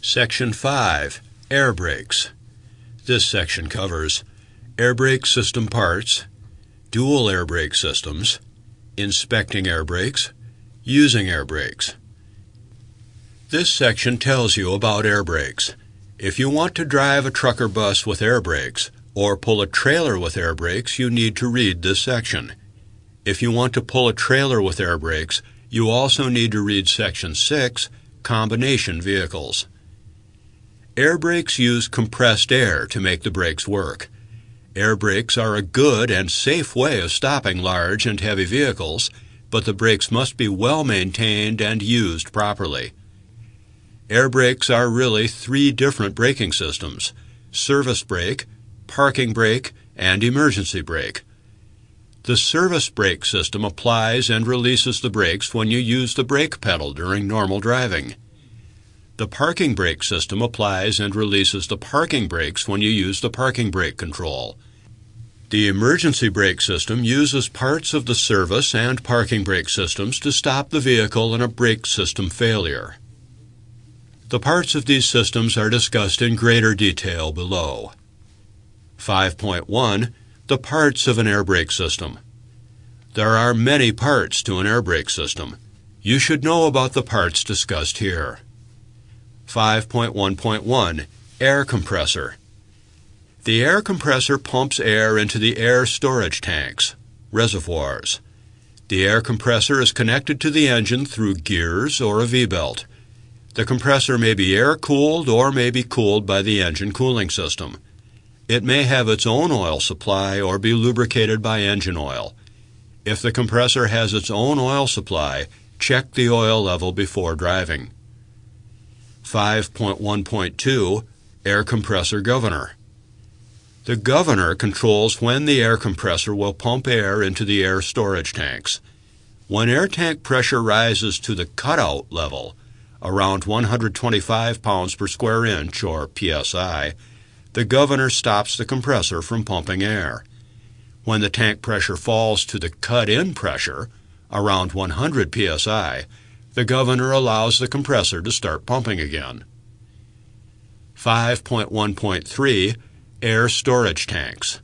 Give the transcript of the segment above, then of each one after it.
Section 5, Airbrakes. This section covers airbrake system parts, dual airbrake systems, inspecting airbrakes, using airbrakes. This section tells you about airbrakes. If you want to drive a truck or bus with airbrakes, or pull a trailer with airbrakes, you need to read this section. If you want to pull a trailer with airbrakes, you also need to read Section 6, Combination Vehicles. Airbrakes use compressed air to make the brakes work. Airbrakes are a good and safe way of stopping large and heavy vehicles, but the brakes must be well maintained and used properly. Airbrakes are really three different braking systems: service brake, parking brake, and emergency brake. The service brake system applies and releases the brakes when you use the brake pedal during normal driving. The parking brake system applies and releases the parking brakes when you use the parking brake control. The emergency brake system uses parts of the service and parking brake systems to stop the vehicle in a brake system failure. The parts of these systems are discussed in greater detail below. 5.1. The parts of an airbrake system. There are many parts to an airbrake system. You should know about the parts discussed here. 5.1.1. Air compressor. The air compressor pumps air into the air storage tanks, reservoirs. The air compressor is connected to the engine through gears or a V-belt. The compressor may be air-cooled or may be cooled by the engine cooling system. It may have its own oil supply or be lubricated by engine oil. If the compressor has its own oil supply, check the oil level before driving. 5.1.2. Air compressor governor. The governor controls when the air compressor will pump air into the air storage tanks. When air tank pressure rises to the cutout level, around 125 pounds per square inch, or psi, the governor stops the compressor from pumping air. When the tank pressure falls to the cut-in pressure, around 100 psi, the governor allows the compressor to start pumping again. 5.1.3. Air storage tanks.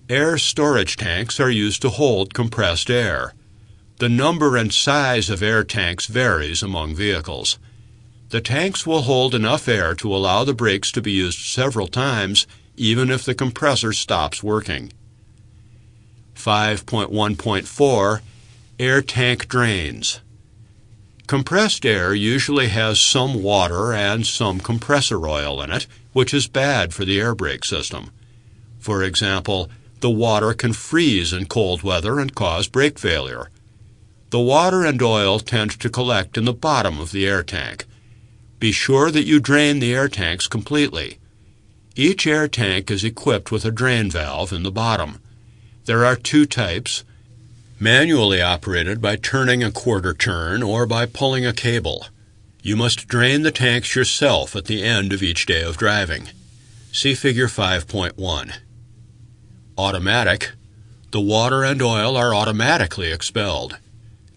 Air storage tanks are used to hold compressed air. The number and size of air tanks varies among vehicles. The tanks will hold enough air to allow the brakes to be used several times, even if the compressor stops working. 5.1.4. Air tank drains. Compressed air usually has some water and some compressor oil in it, which is bad for the airbrake system. For example, the water can freeze in cold weather and cause brake failure. The water and oil tend to collect in the bottom of the air tank. Be sure that you drain the air tanks completely. Each air tank is equipped with a drain valve in the bottom. There are two types: manually operated by turning a quarter turn or by pulling a cable. You must drain the tanks yourself at the end of each day of driving. See Figure 5.1. Automatic. The water and oil are automatically expelled.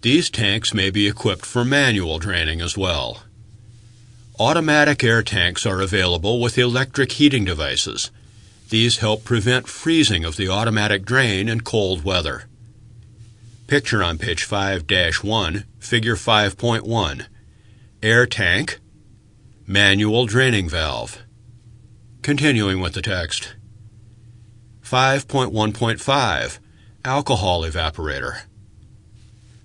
These tanks may be equipped for manual draining as well. Automatic air tanks are available with electric heating devices. These help prevent freezing of the automatic drain in cold weather. Picture on page 5-1, Figure 5.1. Air tank, manual draining valve. Continuing with the text. 5.1.5. Alcohol evaporator.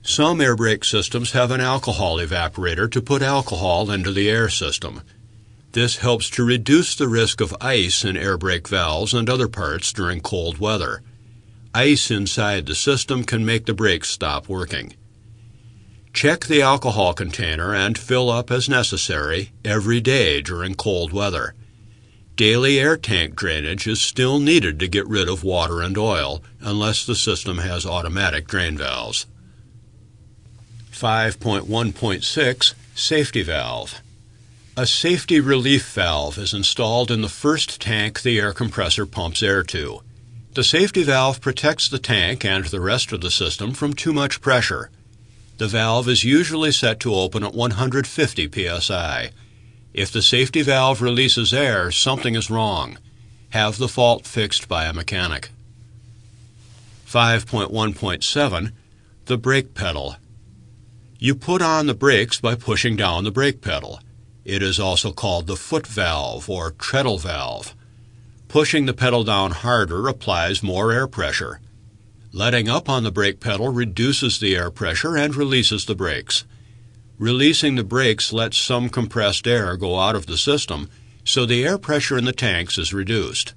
Some airbrake systems have an alcohol evaporator to put alcohol into the air system. This helps to reduce the risk of ice in airbrake valves and other parts during cold weather. Ice inside the system can make the brakes stop working. Check the alcohol container and fill up as necessary every day during cold weather. Daily air tank drainage is still needed to get rid of water and oil unless the system has automatic drain valves. 5.1.6. Safety valve. A safety relief valve is installed in the first tank the air compressor pumps air to. The safety valve protects the tank and the rest of the system from too much pressure. The valve is usually set to open at 150 psi. If the safety valve releases air, something is wrong. Have the fault fixed by a mechanic. 5.1.7 The brake pedal. You put on the brakes by pushing down the brake pedal. It is also called the foot valve or treadle valve. Pushing the pedal down harder applies more air pressure. Letting up on the brake pedal reduces the air pressure and releases the brakes. Releasing the brakes lets some compressed air go out of the system, so the air pressure in the tanks is reduced.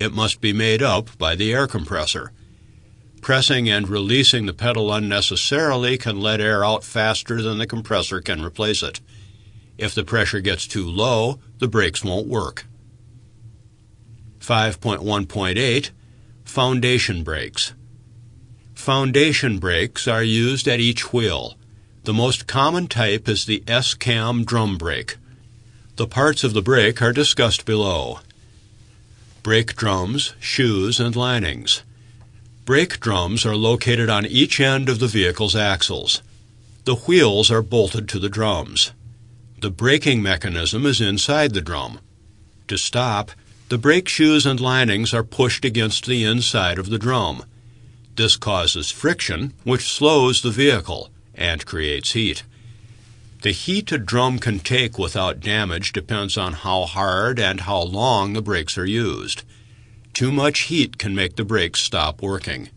It must be made up by the air compressor. Pressing and releasing the pedal unnecessarily can let air out faster than the compressor can replace it. If the pressure gets too low, the brakes won't work. 5.1.8 Foundation brakes. Foundation brakes are used at each wheel. The most common type is the S-cam drum brake. The parts of the brake are discussed below. Brake drums, shoes, and linings. Brake drums are located on each end of the vehicle's axles. The wheels are bolted to the drums. The braking mechanism is inside the drum. To stop, the brake shoes and linings are pushed against the inside of the drum. This causes friction, which slows the vehicle and creates heat. The heat a drum can take without damage depends on how hard and how long the brakes are used. Too much heat can make the brakes stop working.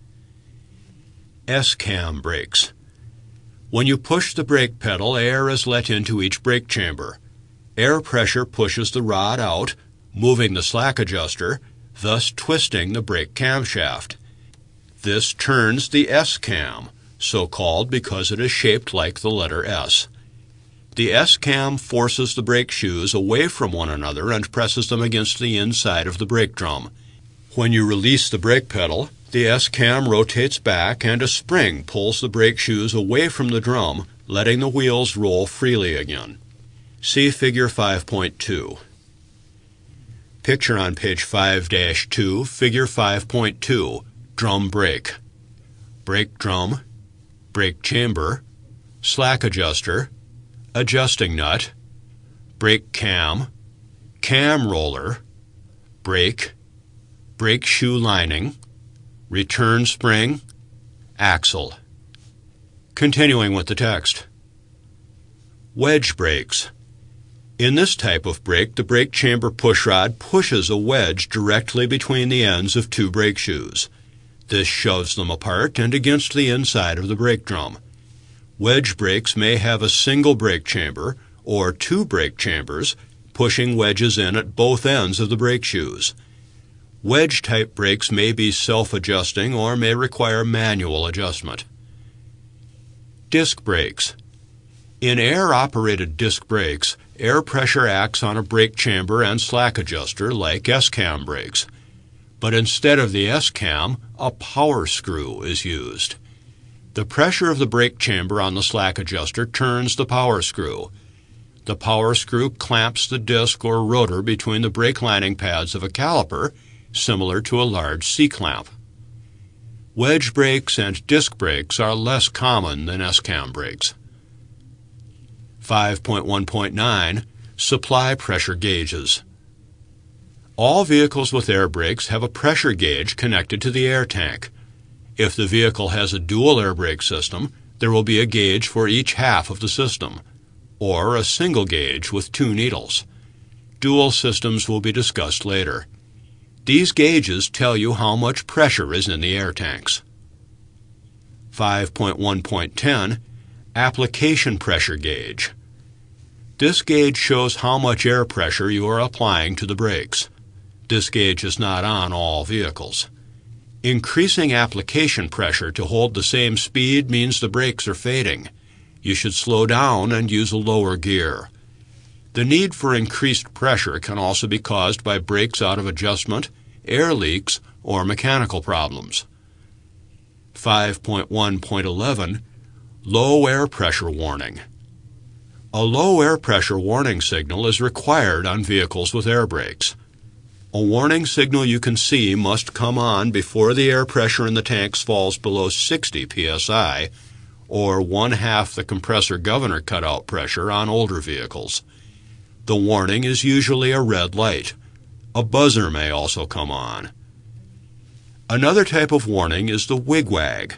S-cam brakes. When you push the brake pedal, air is let into each brake chamber. Air pressure pushes the rod out, moving the slack adjuster, thus twisting the brake camshaft. This turns the S-cam, so called because it is shaped like the letter S. The S-cam forces the brake shoes away from one another and presses them against the inside of the brake drum. When you release the brake pedal, the S-cam rotates back and a spring pulls the brake shoes away from the drum, letting the wheels roll freely again. See Figure 5.2. Picture on page 5-2, Figure 5.2, drum brake. Brake drum, brake chamber, slack adjuster, adjusting nut, brake cam, cam roller, brake, brake shoe lining, return spring, axle. Continuing with the text. Wedge brakes. In this type of brake, the brake chamber pushrod pushes a wedge directly between the ends of two brake shoes. This shoves them apart and against the inside of the brake drum. Wedge brakes may have a single brake chamber or two brake chambers pushing wedges in at both ends of the brake shoes. Wedge-type brakes may be self-adjusting or may require manual adjustment. Disc brakes. In air-operated disc brakes, air pressure acts on a brake chamber and slack adjuster like S-cam brakes. But instead of the S-cam, a power screw is used. The pressure of the brake chamber on the slack adjuster turns the power screw. The power screw clamps the disc or rotor between the brake lining pads of a caliper, similar to a large C-clamp. Wedge brakes and disc brakes are less common than S-cam brakes. 5.1.9 Supply pressure gauges. All vehicles with air brakes have a pressure gauge connected to the air tank. If the vehicle has a dual air brake system, there will be a gauge for each half of the system, or a single gauge with two needles. Dual systems will be discussed later. These gauges tell you how much pressure is in the air tanks. 5.1.10 Application pressure gauge. This gauge shows how much air pressure you are applying to the brakes. This gauge is not on all vehicles. Increasing application pressure to hold the same speed means the brakes are fading. You should slow down and use a lower gear. The need for increased pressure can also be caused by brakes out of adjustment, air leaks, or mechanical problems. 5.1.11 Low air pressure warning. A low air pressure warning signal is required on vehicles with air brakes. A warning signal you can see must come on before the air pressure in the tanks falls below 60 psi, or 1/2 the compressor governor cutout pressure on older vehicles. The warning is usually a red light. A buzzer may also come on. Another type of warning is the wigwag.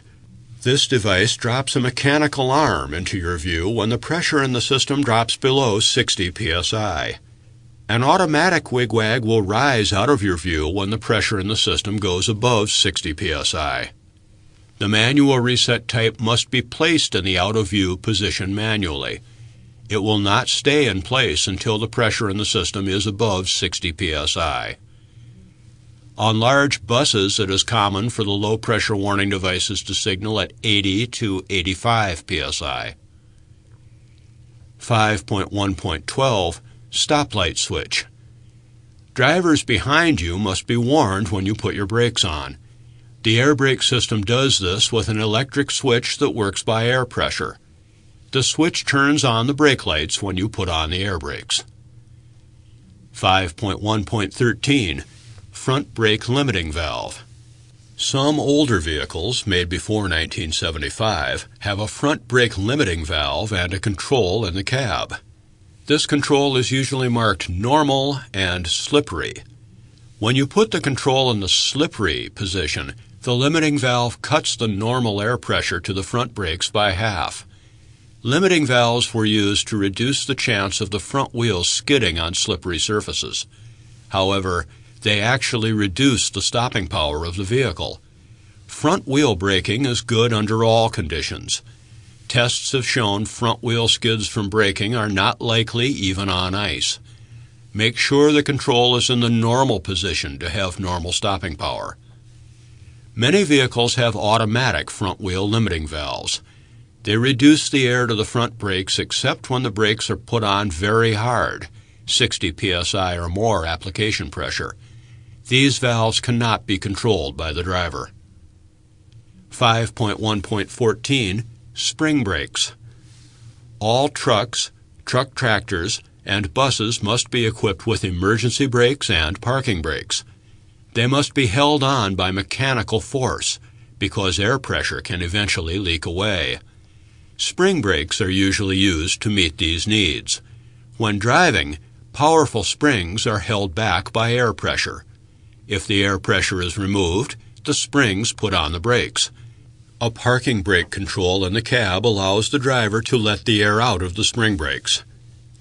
This device drops a mechanical arm into your view when the pressure in the system drops below 60 psi. An automatic wigwag will rise out of your view when the pressure in the system goes above 60 psi. The manual reset type must be placed in the out-of-view position manually. It will not stay in place until the pressure in the system is above 60 psi. On large buses, it is common for the low-pressure warning devices to signal at 80 to 85 psi. 5.1.12 Stoplight Switch. Drivers behind you must be warned when you put your brakes on. The Airbrake system does this with an electric switch that works by air pressure. The switch turns on the brake lights when you put on the air brakes. 5.1.13 Front Brake Limiting Valve. Some older vehicles, made before 1975, have a front brake limiting valve and a control in the cab. This control is usually marked normal and slippery. When you put the control in the slippery position, the limiting valve cuts the normal air pressure to the front brakes by half. Limiting valves were used to reduce the chance of the front wheels skidding on slippery surfaces. However, they actually reduce the stopping power of the vehicle. Front wheel braking is good under all conditions. Tests have shown front wheel skids from braking are not likely even on ice. Make sure the control is in the normal position to have normal stopping power. Many vehicles have automatic front wheel limiting valves. They reduce the air to the front brakes except when the brakes are put on very hard, 60 psi or more application pressure. These valves cannot be controlled by the driver. 5.1.14 Spring brakes. All trucks, truck tractors, and buses must be equipped with emergency brakes and parking brakes. They must be held on by mechanical force because air pressure can eventually leak away. Spring brakes are usually used to meet these needs. When driving, powerful springs are held back by air pressure. If the air pressure is removed, the springs put on the brakes. A parking brake control in the cab allows the driver to let the air out of the spring brakes.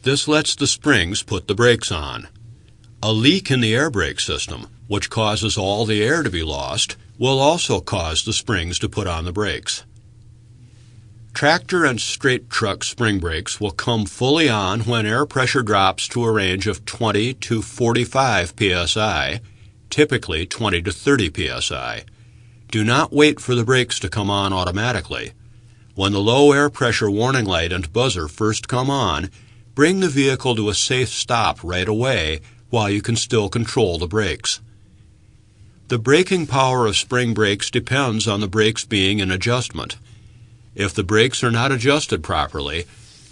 This lets the springs put the brakes on. A leak in the Airbrake system, which causes all the air to be lost, will also cause the springs to put on the brakes. Tractor and straight truck spring brakes will come fully on when air pressure drops to a range of 20 to 45 psi, typically 20 to 30 psi. Do not wait for the brakes to come on automatically. When the low air pressure warning light and buzzer first come on, bring the vehicle to a safe stop right away while you can still control the brakes. The braking power of spring brakes depends on the brakes being in adjustment. If the brakes are not adjusted properly,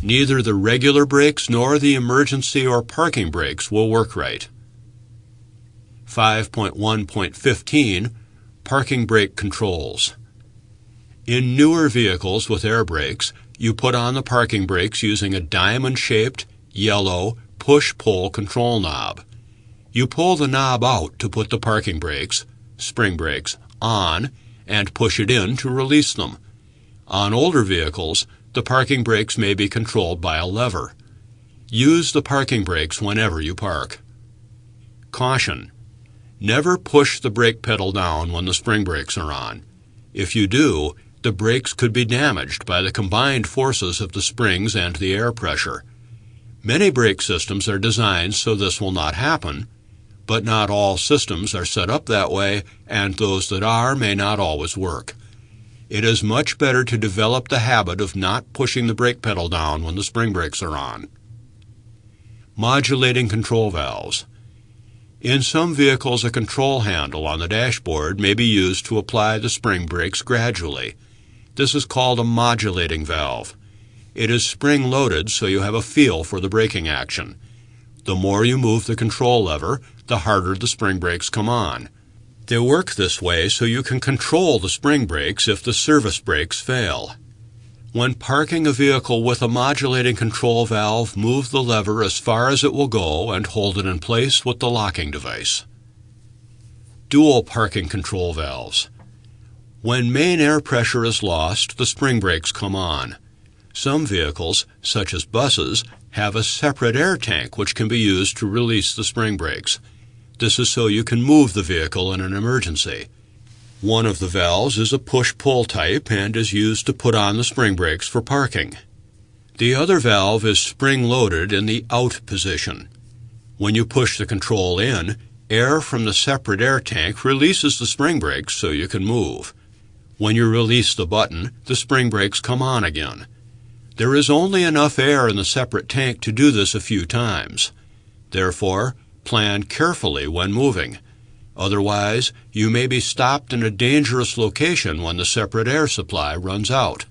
neither the regular brakes nor the emergency or parking brakes will work right. 5.1.15 Parking brake controls. In newer vehicles with air brakes, you put on the parking brakes using a diamond-shaped, yellow, push-pull control knob. You pull the knob out to put the parking brakes, spring brakes, on and push it in to release them. On older vehicles, the parking brakes may be controlled by a lever. Use the parking brakes whenever you park. Caution: never push the brake pedal down when the spring brakes are on. If you do, the brakes could be damaged by the combined forces of the springs and the air pressure. Many brake systems are designed so this will not happen, but not all systems are set up that way, and those that are may not always work. It is much better to develop the habit of not pushing the brake pedal down when the spring brakes are on. Modulating control valves. In some vehicles, a control handle on the dashboard may be used to apply the spring brakes gradually. This is called a modulating valve. It is spring-loaded so you have a feel for the braking action. The more you move the control lever, the harder the spring brakes come on. They work this way so you can control the spring brakes if the service brakes fail. When parking a vehicle with a modulating control valve, move the lever as far as it will go and hold it in place with the locking device. Dual parking control valves. When main air pressure is lost, the spring brakes come on. Some vehicles, such as buses, have a separate air tank which can be used to release the spring brakes. This is so you can move the vehicle in an emergency. One of the valves is a push-pull type and is used to put on the spring brakes for parking. The other valve is spring-loaded in the out position. When you push the control in, air from the separate air tank releases the spring brakes so you can move. When you release the button, the spring brakes come on again. There is only enough air in the separate tank to do this a few times. Therefore, plan carefully when moving. Otherwise, you may be stopped in a dangerous location when the separate air supply runs out.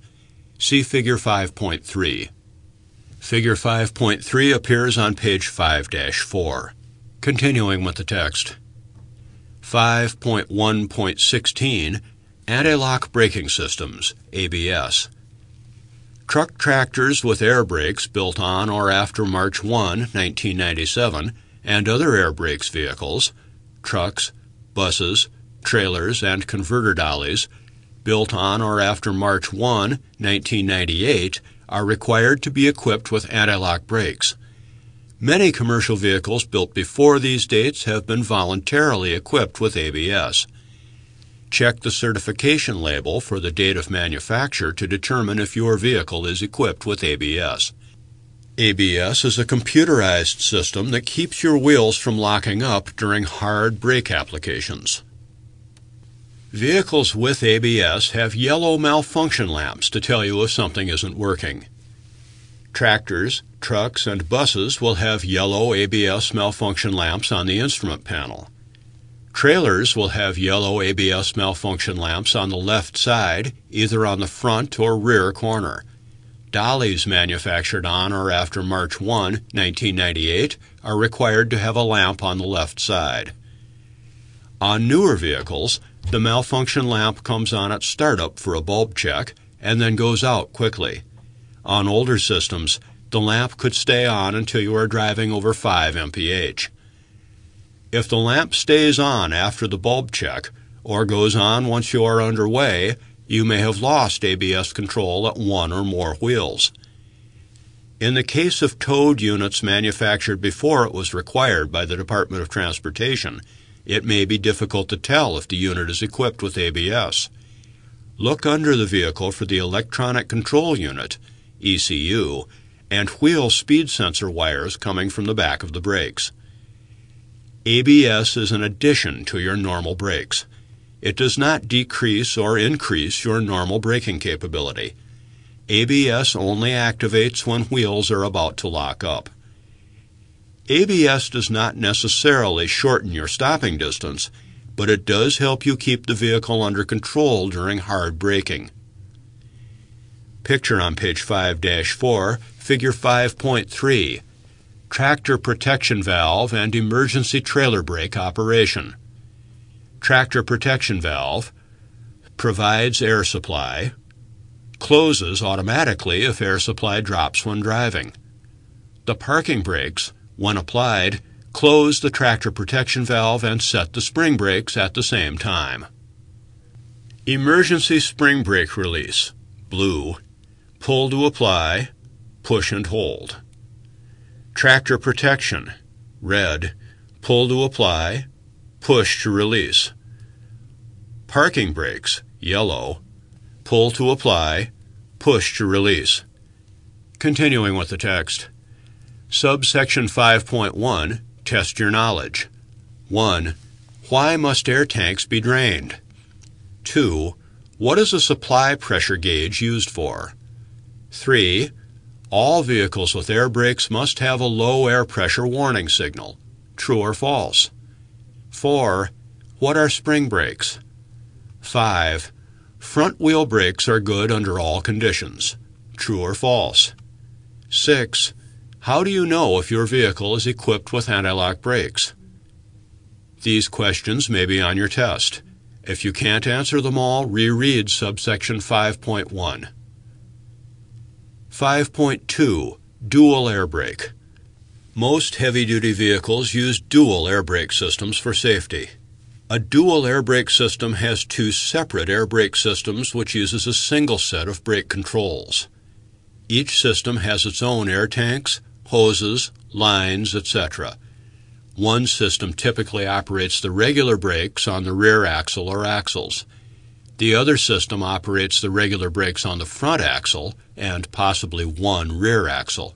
See Figure 5.3. Figure 5.3 appears on page 5-4. Continuing with the text. 5.1.16 Anti-lock braking systems, ABS. Truck tractors with air brakes built on or after March 1, 1997, and other Airbrakes vehicles, trucks, buses, trailers, and converter dollies built on or after March 1, 1998, are required to be equipped with anti-lock brakes. Many commercial vehicles built before these dates have been voluntarily equipped with ABS. Check the certification label for the date of manufacture to determine if your vehicle is equipped with ABS. ABS is a computerized system that keeps your wheels from locking up during hard brake applications. Vehicles with ABS have yellow malfunction lamps to tell you if something isn't working. Tractors, trucks, and buses will have yellow ABS malfunction lamps on the instrument panel. Trailers will have yellow ABS malfunction lamps on the left side, either on the front or rear corner. Dollies manufactured on or after March 1, 1998, are required to have a lamp on the left side. On newer vehicles, the malfunction lamp comes on at startup for a bulb check and then goes out quickly. On older systems, the lamp could stay on until you are driving over 5 mph. If the lamp stays on after the bulb check or goes on once you are underway, you may have lost ABS control at one or more wheels. In the case of towed units manufactured before it was required by the Department of Transportation, it may be difficult to tell if the unit is equipped with ABS. Look under the vehicle for the electronic control unit, ECU, and wheel speed sensor wires coming from the back of the brakes. ABS is an addition to your normal brakes. It does not decrease or increase your normal braking capability. ABS only activates when wheels are about to lock up. ABS does not necessarily shorten your stopping distance, but it does help you keep the vehicle under control during hard braking. Picture on page 5-4, Figure 5.3. Tractor protection valve and emergency trailer brake operation. Tractor protection valve provides air supply, closes automatically if air supply drops when driving. The parking brakes, when applied, close the tractor protection valve and set the spring brakes at the same time. Emergency spring brake release, blue, pull to apply, push and hold. Tractor protection, red, pull to apply, push to release. Parking brakes, yellow, pull to apply, push to release. Continuing with the text. Subsection 5.1, test your knowledge. 1. Why must air tanks be drained? 2. What is a supply pressure gauge used for? 3. All vehicles with air brakes must have a low air pressure warning signal. True or false? 4. What are spring brakes? 5. Front wheel brakes are good under all conditions. True or false? 6. How do you know if your vehicle is equipped with anti-lock brakes? These questions may be on your test. If you can't answer them all, reread subsection 5.1. 5.2. Dual air brake. Most heavy-duty vehicles use dual air brake systems for safety. A dual air brake system has two separate air brake systems which uses a single set of brake controls. Each system has its own air tanks, hoses, lines, etc. One system typically operates the regular brakes on the rear axle or axles. The other system operates the regular brakes on the front axle and possibly one rear axle.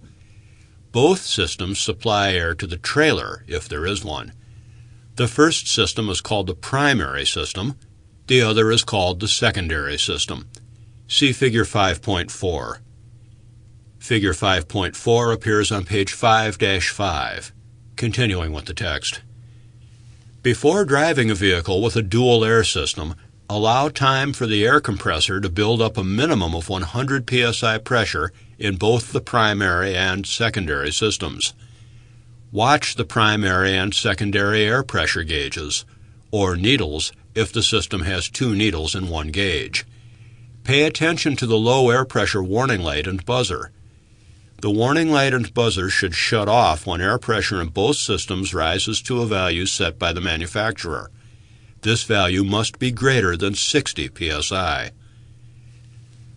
Both systems supply air to the trailer, if there is one. The first system is called the primary system. The other is called the secondary system. See Figure 5.4. Figure 5.4 appears on page 5-5. Continuing with the text. Before driving a vehicle with a dual air system, allow time for the air compressor to build up a minimum of 100 psi pressure in both the primary and secondary systems. Watch the primary and secondary air pressure gauges, or needles if the system has two needles in one gauge. Pay attention to the low air pressure warning light and buzzer. The warning light and buzzer should shut off when air pressure in both systems rises to a value set by the manufacturer. This value must be greater than 60 psi.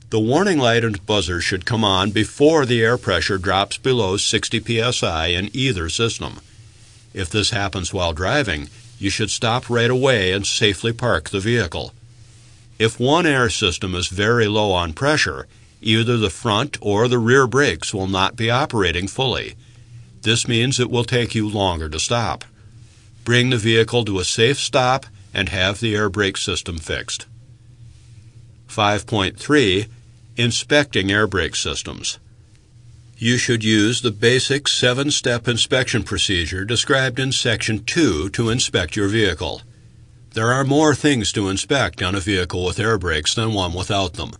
The warning light and buzzer should come on before the air pressure drops below 60 psi in either system. If this happens while driving, you should stop right away and safely park the vehicle. If one air system is very low on pressure, either the front or the rear brakes will not be operating fully. This means it will take you longer to stop. Bring the vehicle to a safe stop and have the air brake system fixed. 5.3. Inspecting air brake systems. You should use the basic 7-step inspection procedure described in Section 2 to inspect your vehicle. There are more things to inspect on a vehicle with air brakes than one without them.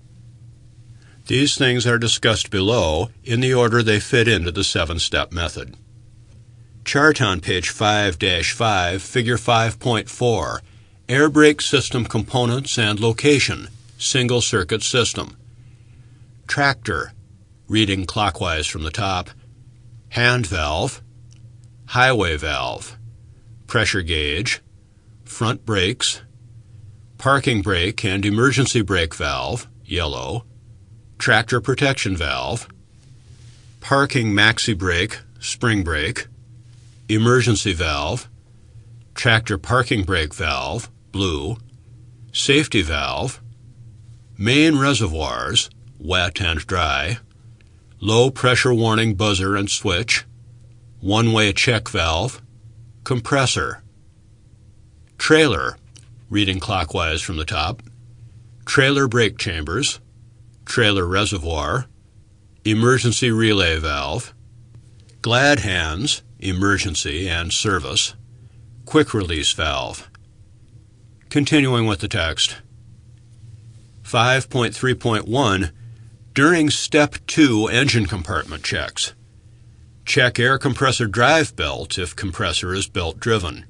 These things are discussed below in the order they fit into the 7-step method. Chart on page 5-5, Figure 5.4, Air brake system components and location, single circuit system. Tractor, reading clockwise from the top, hand valve, highway valve, pressure gauge, front brakes, parking brake and emergency brake valve, yellow, tractor protection valve, parking maxi brake, spring brake, emergency valve, tractor parking brake valve, blue, safety valve, main reservoirs, wet and dry, low pressure warning buzzer and switch, one-way check valve, compressor, trailer, reading clockwise from the top, trailer brake chambers, trailer reservoir, emergency relay valve, glad hands, emergency and service, quick release valve. Continuing with the text. 5.3.1 During Step 2 engine compartment checks. Check air compressor drive belt if compressor is belt-driven.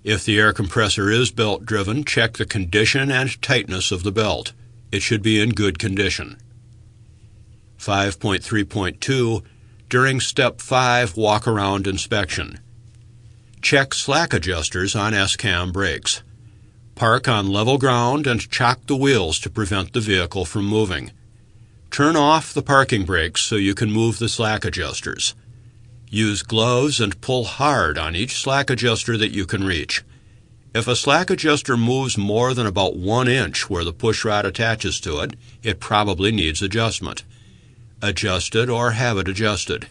If the air compressor is belt-driven, check the condition and tightness of the belt. It should be in good condition. 5.3.2 During Step 5 walk-around inspection. Check slack adjusters on S-cam brakes. Park on level ground and chock the wheels to prevent the vehicle from moving. Turn off the parking brakes so you can move the slack adjusters. Use gloves and pull hard on each slack adjuster that you can reach. If a slack adjuster moves more than about 1 inch where the pushrod attaches to it, it probably needs adjustment. Adjust it or have it adjusted.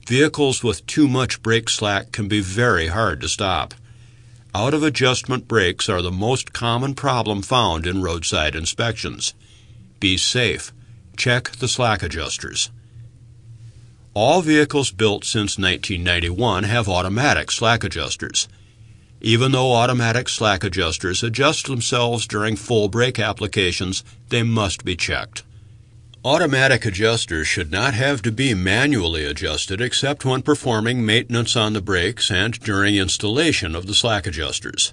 Vehicles with too much brake slack can be very hard to stop. Out-of-adjustment brakes are the most common problem found in roadside inspections. Be safe. Check the slack adjusters. All vehicles built since 1991 have automatic slack adjusters. Even though automatic slack adjusters adjust themselves during full brake applications, they must be checked. Automatic adjusters should not have to be manually adjusted except when performing maintenance on the brakes and during installation of the slack adjusters.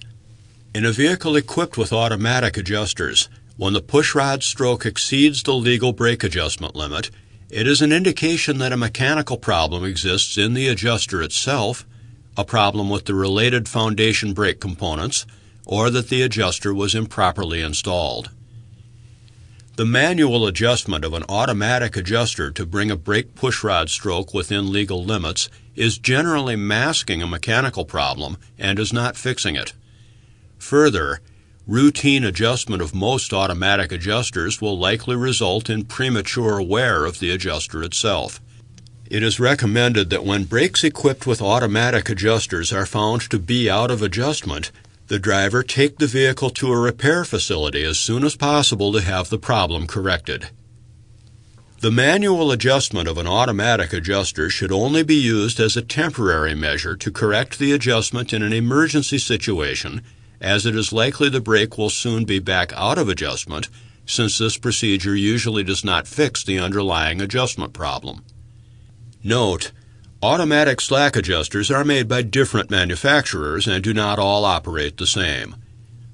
In a vehicle equipped with automatic adjusters, when the pushrod stroke exceeds the legal brake adjustment limit, It is an indication that a mechanical problem exists in the adjuster itself, a problem with the related foundation brake components, or that the adjuster was improperly installed. The manual adjustment of an automatic adjuster to bring a brake pushrod stroke within legal limits is generally masking a mechanical problem and is not fixing it. Further, routine adjustment of most automatic adjusters will likely result in premature wear of the adjuster itself. It is recommended that when brakes equipped with automatic adjusters are found to be out of adjustment, the driver take the vehicle to a repair facility as soon as possible to have the problem corrected. The manual adjustment of an automatic adjuster should only be used as a temporary measure to correct the adjustment in an emergency situation, as it is likely the brake will soon be back out of adjustment, since this procedure usually does not fix the underlying adjustment problem. Note: automatic slack adjusters are made by different manufacturers and do not all operate the same.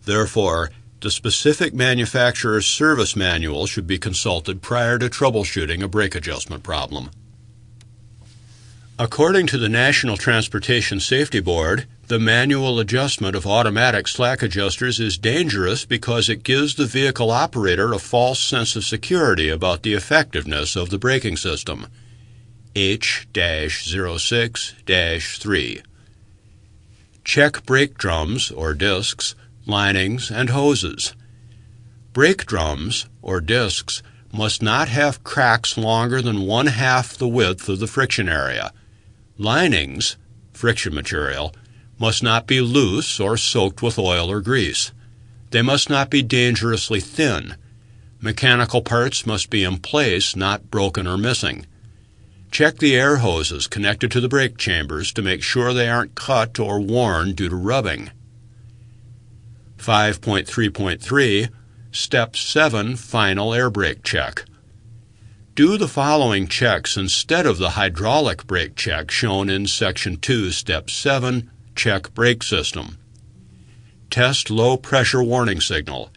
Therefore, the specific manufacturer's service manual should be consulted prior to troubleshooting a brake adjustment problem. According to the National Transportation Safety Board, the manual adjustment of automatic slack adjusters is dangerous because it gives the vehicle operator a false sense of security about the effectiveness of the braking system. H-06-3. Check brake drums, or discs, linings, and hoses. Brake drums, or discs, must not have cracks longer than 1/2 the width of the friction area. Linings, friction material, must not be loose or soaked with oil or grease. They must not be dangerously thin. Mechanical parts must be in place, not broken or missing. Check the air hoses connected to the brake chambers to make sure they aren't cut or worn due to rubbing. 5.3.3 Step 7 Final Airbrake Check. Do the following checks instead of the hydraulic brake check shown in Section 2, Step 7, Check Brake System. Test low pressure warning signal.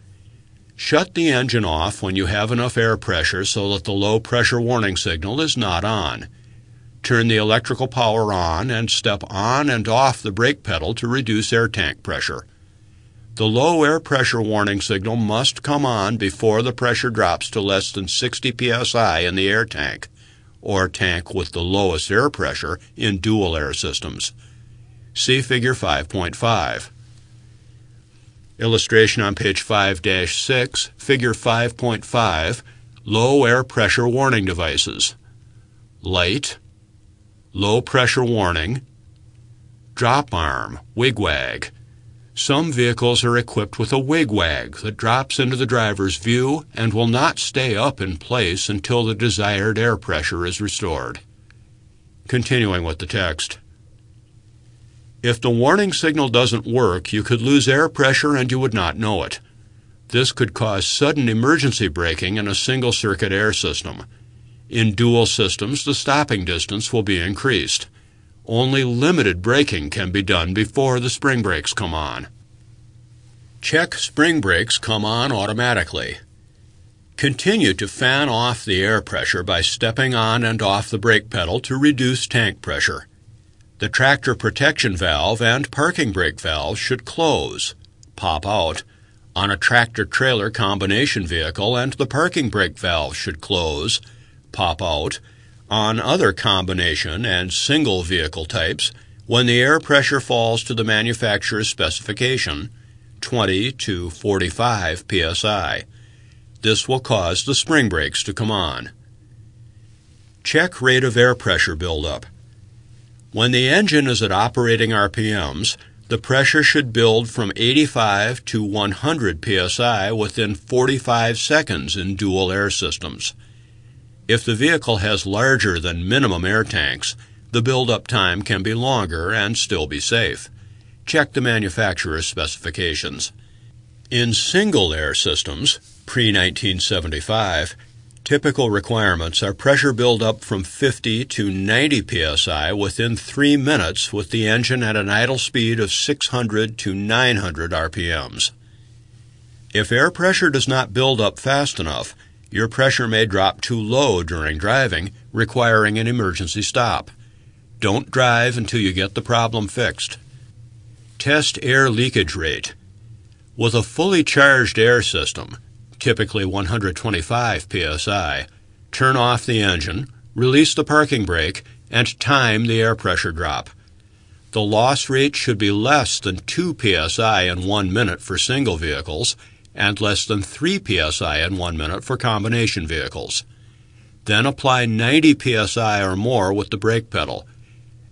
Shut the engine off when you have enough air pressure so that the low pressure warning signal is not on. Turn the electrical power on and step on and off the brake pedal to reduce air tank pressure. The low air pressure warning signal must come on before the pressure drops to less than 60 psi in the air tank, or tank with the lowest air pressure in dual air systems. See Figure 5.5. Illustration on page 5-6, Figure 5.5, Low Air Pressure Warning Devices. Light, low pressure warning, drop arm, wigwag. Some vehicles are equipped with a wigwag that drops into the driver's view and will not stay up in place until the desired air pressure is restored. Continuing with the text. If the warning signal doesn't work, you could lose air pressure and you would not know it. This could cause sudden emergency braking in a single-circuit air system. In dual systems, the stopping distance will be increased. Only limited braking can be done before the spring brakes come on. Check spring brakes come on automatically. Continue to fan off the air pressure by stepping on and off the brake pedal to reduce tank pressure. The tractor protection valve and parking brake valve should close, pop out, on a tractor-trailer combination vehicle, and the parking brake valve should close, pop out, on other combination and single vehicle types when the air pressure falls to the manufacturer's specification, 20 to 45 psi. This will cause the spring brakes to come on. Check rate of air pressure buildup. When the engine is at operating RPMs, the pressure should build from 85 to 100 psi within 45 seconds in dual air systems. If the vehicle has larger than minimum air tanks, the build-up time can be longer and still be safe. Check the manufacturer's specifications. In single air systems, pre-1975, typical requirements are pressure build-up from 50 to 90 psi within 3 minutes with the engine at an idle speed of 600 to 900 RPMs. If air pressure does not build up fast enough, Your pressure may drop too low during driving, requiring an emergency stop. Don't drive until you get the problem fixed. Test air leakage rate. With a fully charged air system, typically 125 psi, turn off the engine, release the parking brake, and time the air pressure drop. The loss rate should be less than 2 psi in 1 minute for single vehicles and less than 3 psi in 1 minute for combination vehicles. Then apply 90 psi or more with the brake pedal.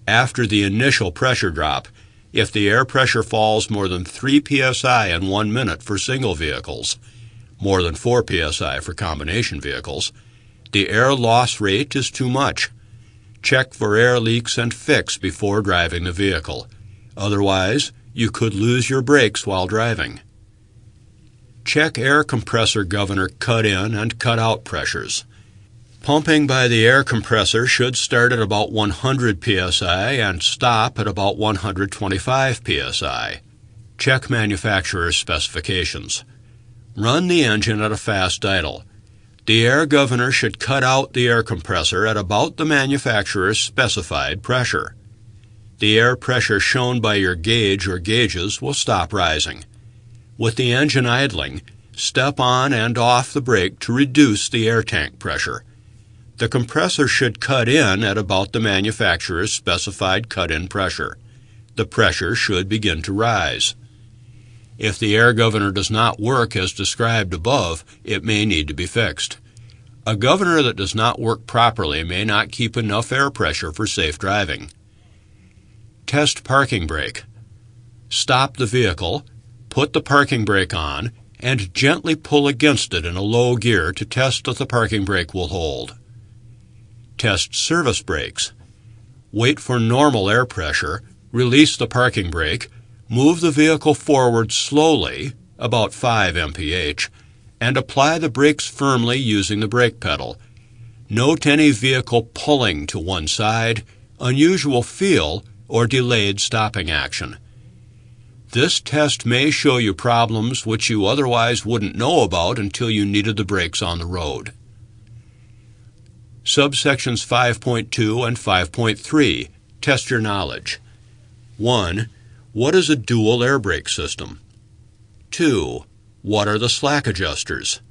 After the initial pressure drop, if the air pressure falls more than 3 psi in 1 minute for single vehicles, more than 4 psi for combination vehicles, the air loss rate is too much. Check for air leaks and fix before driving the vehicle. Otherwise, you could lose your brakes while driving. Check air compressor governor cut-in and cut-out pressures. Pumping by the air compressor should start at about 100 psi and stop at about 125 psi. Check manufacturer's specifications. Run the engine at a fast idle. The air governor should cut out the air compressor at about the manufacturer's specified pressure. The air pressure shown by your gauge or gauges will stop rising. With the engine idling, step on and off the brake to reduce the air tank pressure. The compressor should cut in at about the manufacturer's specified cut-in pressure. The pressure should begin to rise. If the air governor does not work as described above, it may need to be fixed. A governor that does not work properly may not keep enough air pressure for safe driving. Test parking brake. Stop the vehicle, put the parking brake on, and gently pull against it in a low gear to test that the parking brake will hold. Test service brakes. Wait for normal air pressure, release the parking brake, move the vehicle forward slowly, about 5 mph, and apply the brakes firmly using the brake pedal. Note any vehicle pulling to one side, unusual feel, or delayed stopping action. This test may show you problems which you otherwise wouldn't know about until you needed the brakes on the road. Subsections 5.2 and 5.3. Test your knowledge. 1. What is a dual air brake system? 2. What are the slack adjusters?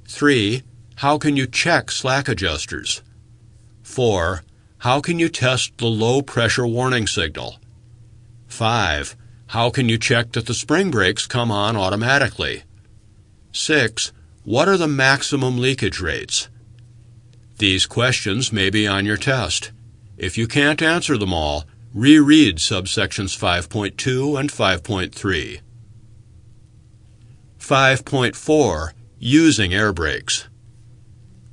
3. How can you check slack adjusters? 4. How can you test the low pressure warning signal? 5. How can you check that the spring brakes come on automatically? 6. What are the maximum leakage rates? These questions may be on your test. If you can't answer them all, reread subsections 5.2 and 5.3. 5.4. Using air brakes.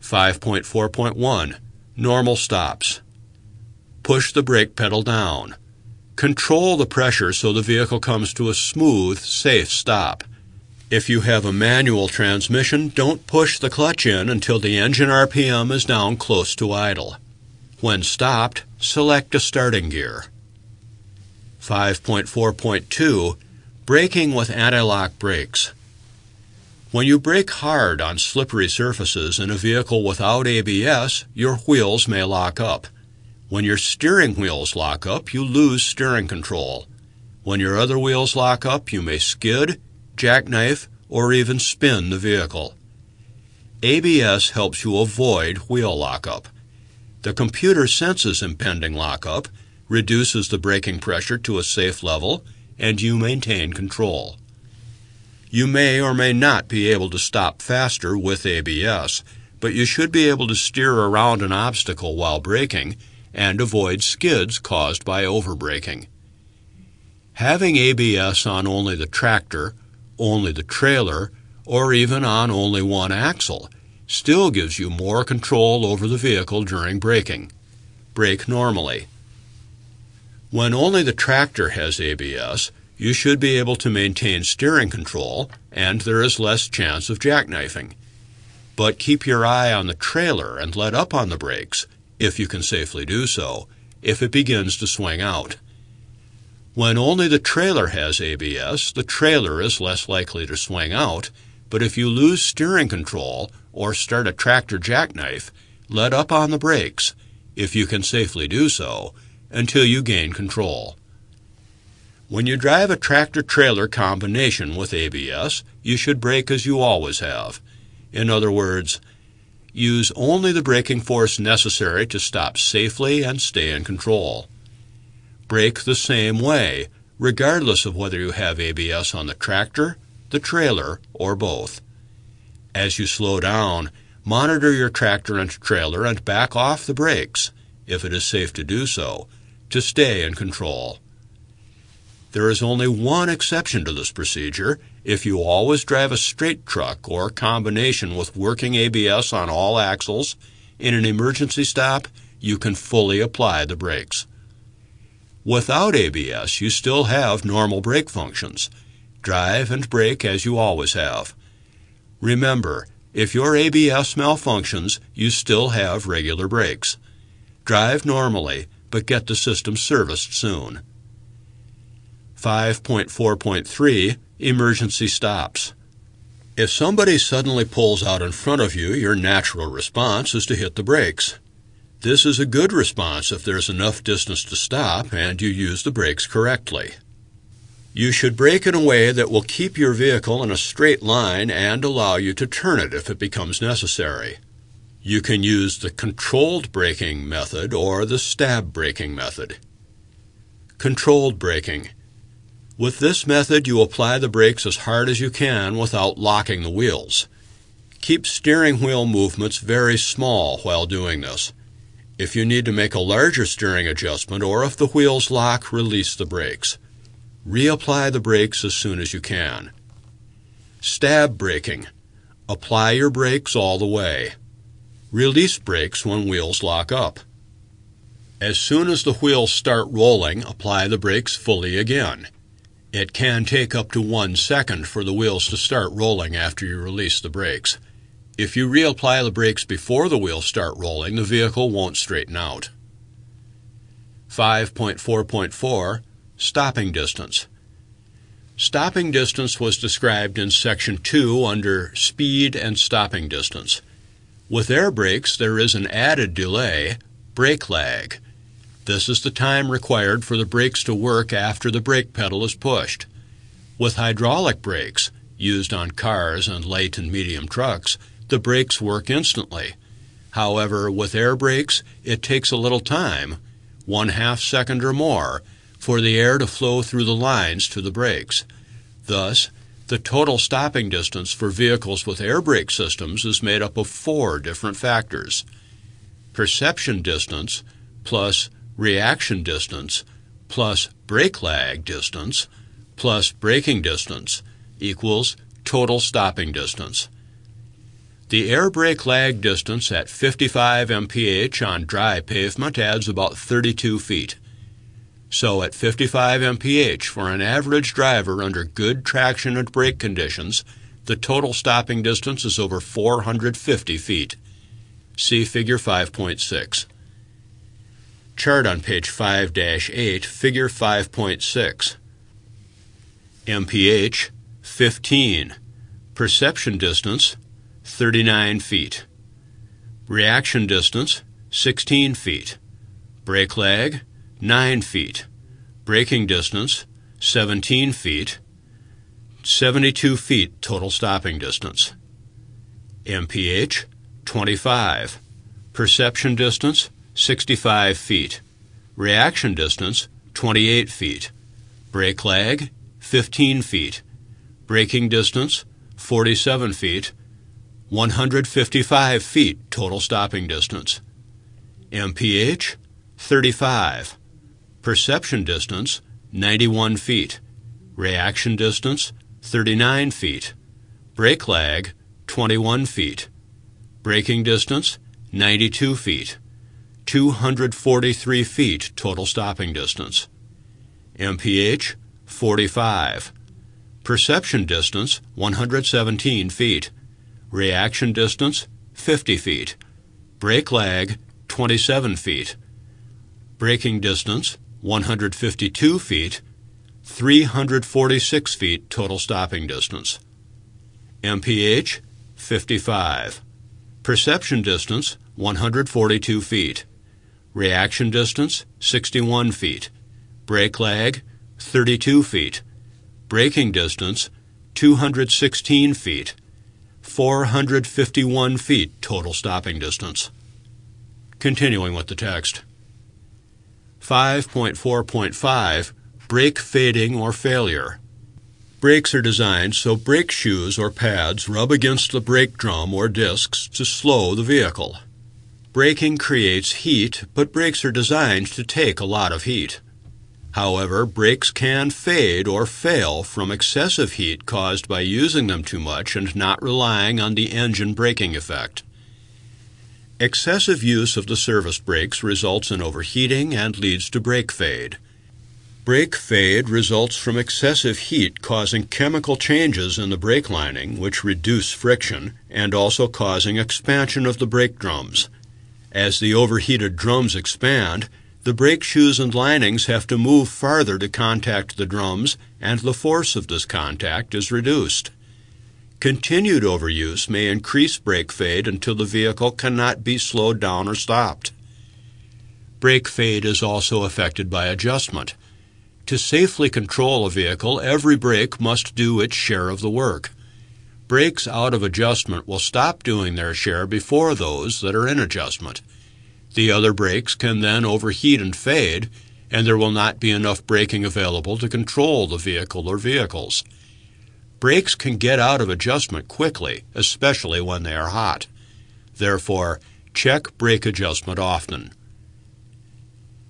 5.4.1. Normal stops. Push the brake pedal down. Control the pressure so the vehicle comes to a smooth, safe stop. If you have a manual transmission, don't push the clutch in until the engine RPM is down close to idle. When stopped, select a starting gear. 5.4.2. Braking with anti-lock brakes. When you brake hard on slippery surfaces in a vehicle without ABS, your wheels may lock up. When your steering wheels lock up, you lose steering control. When your other wheels lock up, you may skid, jackknife, or even spin the vehicle. ABS helps you avoid wheel lockup. The computer senses impending lockup, reduces the braking pressure to a safe level, and you maintain control. You may or may not be able to stop faster with ABS, but you should be able to steer around an obstacle while braking and avoid skids caused by overbraking. Having ABS on only the tractor, only the trailer, or even on only one axle still gives you more control over the vehicle during braking. Brake normally. When only the tractor has ABS, you should be able to maintain steering control, and there is less chance of jackknifing. But keep your eye on the trailer and let up on the brakes, if you can safely do so, if it begins to swing out. When only the trailer has ABS, the trailer is less likely to swing out, but if you lose steering control or start a tractor jackknife, let up on the brakes, if you can safely do so, until you gain control. When you drive a tractor-trailer combination with ABS, you should brake as you always have. In other words, use only the braking force necessary to stop safely and stay in control. Brake the same way, regardless of whether you have ABS on the tractor, the trailer, or both. As you slow down, monitor your tractor and trailer and back off the brakes, if it is safe to do so, to stay in control. There is only one exception to this procedure. If you always drive a straight truck or combination with working ABS on all axles, in an emergency stop, you can fully apply the brakes. Without ABS, you still have normal brake functions. Drive and brake as you always have. Remember, if your ABS malfunctions, you still have regular brakes. Drive normally, but get the system serviced soon. 5.4.3 Emergency Stops. If somebody suddenly pulls out in front of you, your natural response is to hit the brakes. This is a good response if there's enough distance to stop and you use the brakes correctly. You should brake in a way that will keep your vehicle in a straight line and allow you to turn it if it becomes necessary. You can use the controlled braking method or the stab braking method. Controlled braking. With this method, you apply the brakes as hard as you can without locking the wheels. Keep steering wheel movements very small while doing this. If you need to make a larger steering adjustment or if the wheels lock, release the brakes. Reapply the brakes as soon as you can. Stab braking. Apply your brakes all the way. Release brakes when wheels lock up. As soon as the wheels start rolling, apply the brakes fully again. It can take up to 1 second for the wheels to start rolling after you release the brakes. If you reapply the brakes before the wheels start rolling, the vehicle won't straighten out. 5.4.4 Stopping distance. Stopping distance was described in Section 2 under Speed and Stopping Distance. With air brakes, there is an added delay, brake lag. This is the time required for the brakes to work after the brake pedal is pushed. With hydraulic brakes, used on cars and light and medium trucks, the brakes work instantly. However, with air brakes, it takes a little time, 1/2 second or more, for the air to flow through the lines to the brakes. Thus, the total stopping distance for vehicles with air brake systems is made up of 4 different factors. Perception distance plus reaction distance plus brake lag distance plus braking distance equals total stopping distance. The air brake lag distance at 55 mph on dry pavement adds about 32 feet. So at 55 mph for an average driver under good traction and brake conditions, the total stopping distance is over 450 feet. See Figure 5.6. Chart on page 5-8, Figure 5.6. MPH, 15. Perception distance, 39 feet. Reaction distance, 16 feet. Brake lag, 9 feet. Braking distance, 17 feet. 72 feet total stopping distance. MPH, 25. Perception distance, 65 feet. Reaction distance, 28 feet. Brake lag, 15 feet. Braking distance, 47 feet. 155 feet total stopping distance. MPH, 35. Perception distance, 91 feet. Reaction distance, 39 feet. Brake lag, 21 feet. Braking distance, 92 feet. 243 feet total stopping distance. MPH, 45. Perception distance, 117 feet. Reaction distance, 50 feet. Brake lag, 27 feet. Braking distance, 152 feet. 346 feet total stopping distance. MPH 55. Perception distance 142 feet. Reaction distance 61 feet. Brake lag 32 feet. Braking distance 216 feet. 451 feet total stopping distance. Continuing with the text. 5.4.5 Brake fading or failure. Brakes are designed so brake shoes or pads rub against the brake drum or discs to slow the vehicle. Braking creates heat, but brakes are designed to take a lot of heat. However, brakes can fade or fail from excessive heat caused by using them too much and not relying on the engine braking effect. Excessive use of the service brakes results in overheating and leads to brake fade. Brake fade results from excessive heat causing chemical changes in the brake lining, which reduce friction, and also causing expansion of the brake drums. As the overheated drums expand, the brake shoes and linings have to move farther to contact the drums, and the force of this contact is reduced. Continued overuse may increase brake fade until the vehicle cannot be slowed down or stopped. Brake fade is also affected by adjustment. To safely control a vehicle, every brake must do its share of the work. Brakes out of adjustment will stop doing their share before those that are in adjustment. The other brakes can then overheat and fade, and there will not be enough braking available to control the vehicle or vehicles. Brakes can get out of adjustment quickly, especially when they are hot. Therefore, check brake adjustment often.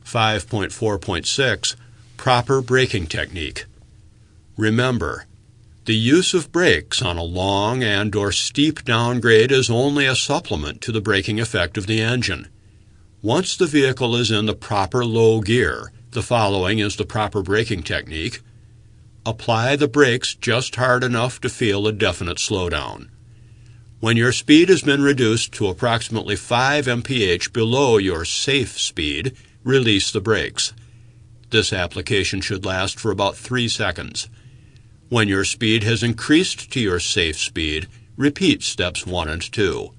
5.4.6 Proper braking technique. Remember, the use of brakes on a long and/or steep downgrade is only a supplement to the braking effect of the engine. Once the vehicle is in the proper low gear, the following is the proper braking technique. Apply the brakes just hard enough to feel a definite slowdown. When your speed has been reduced to approximately 5 mph below your safe speed, release the brakes. This application should last for about 3 seconds. When your speed has increased to your safe speed, repeat steps 1 and 2.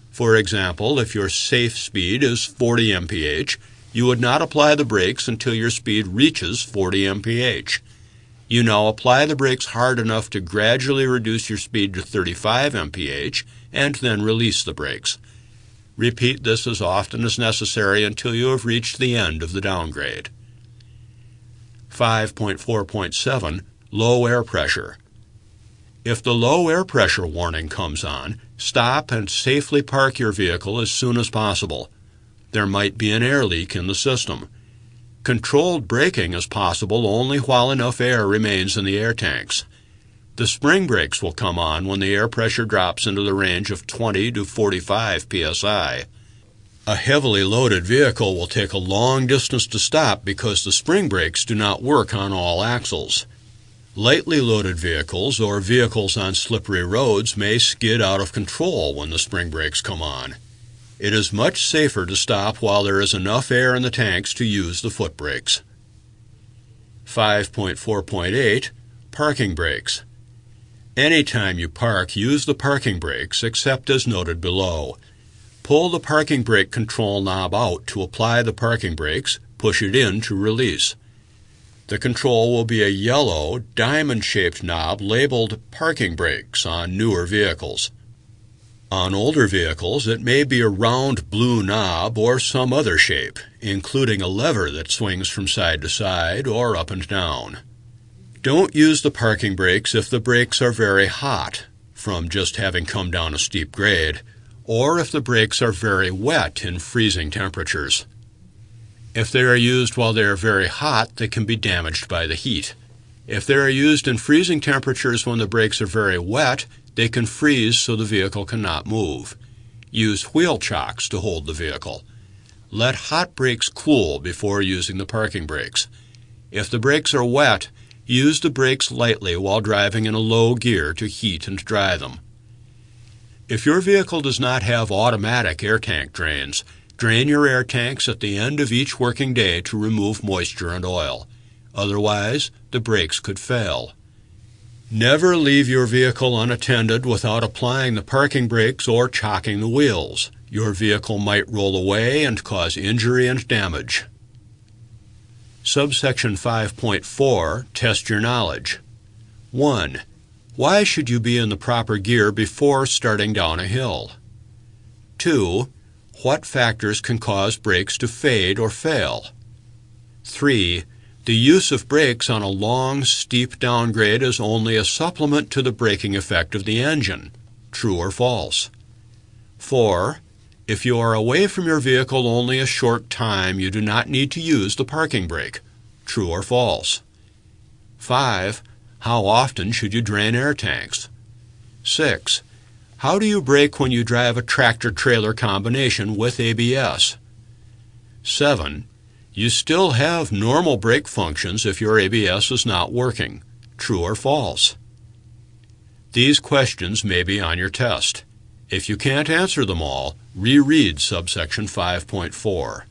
For example, if your safe speed is 40 mph, you would not apply the brakes until your speed reaches 40 mph. You now apply the brakes hard enough to gradually reduce your speed to 35 mph and then release the brakes. Repeat this as often as necessary until you have reached the end of the downgrade. 5.4.7 Low air pressure. If the low air pressure warning comes on, stop and safely park your vehicle as soon as possible. There might be an air leak in the system. Controlled braking is possible only while enough air remains in the air tanks. The spring brakes will come on when the air pressure drops into the range of 20 to 45 psi. A heavily loaded vehicle will take a long distance to stop because the spring brakes do not work on all axles. Lightly loaded vehicles or vehicles on slippery roads may skid out of control when the spring brakes come on. It is much safer to stop while there is enough air in the tanks to use the foot brakes. 5.4.8 Parking brakes. Anytime you park, use the parking brakes except as noted below. Pull the parking brake control knob out to apply the parking brakes, push it in to release. The control will be a yellow, diamond-shaped knob labeled parking brakes on newer vehicles. On older vehicles, it may be a round blue knob or some other shape, including a lever that swings from side to side or up and down. Don't use the parking brakes if the brakes are very hot, from just having come down a steep grade, or if the brakes are very wet in freezing temperatures. If they are used while they are very hot, they can be damaged by the heat. If they are used in freezing temperatures when the brakes are very wet, they can freeze so the vehicle cannot move. Use wheel chocks to hold the vehicle. Let hot brakes cool before using the parking brakes. If the brakes are wet, use the brakes lightly while driving in a low gear to heat and dry them. If your vehicle does not have automatic air tank drains, drain your air tanks at the end of each working day to remove moisture and oil. Otherwise, the brakes could fail. Never leave your vehicle unattended without applying the parking brakes or chocking the wheels. Your vehicle might roll away and cause injury and damage. Subsection 5.4, test your knowledge. 1. Why should you be in the proper gear before starting down a hill? 2. What factors can cause brakes to fade or fail? 3. The use of brakes on a long, steep downgrade is only a supplement to the braking effect of the engine. True or false? 4. If you are away from your vehicle only a short time, you do not need to use the parking brake. True or false? 5. How often should you drain air tanks? 6. How do you brake when you drive a tractor-trailer combination with ABS? 7. You still have normal brake functions if your ABS is not working. True or false? These questions may be on your test. If you can't answer them all, reread subsection 5.4.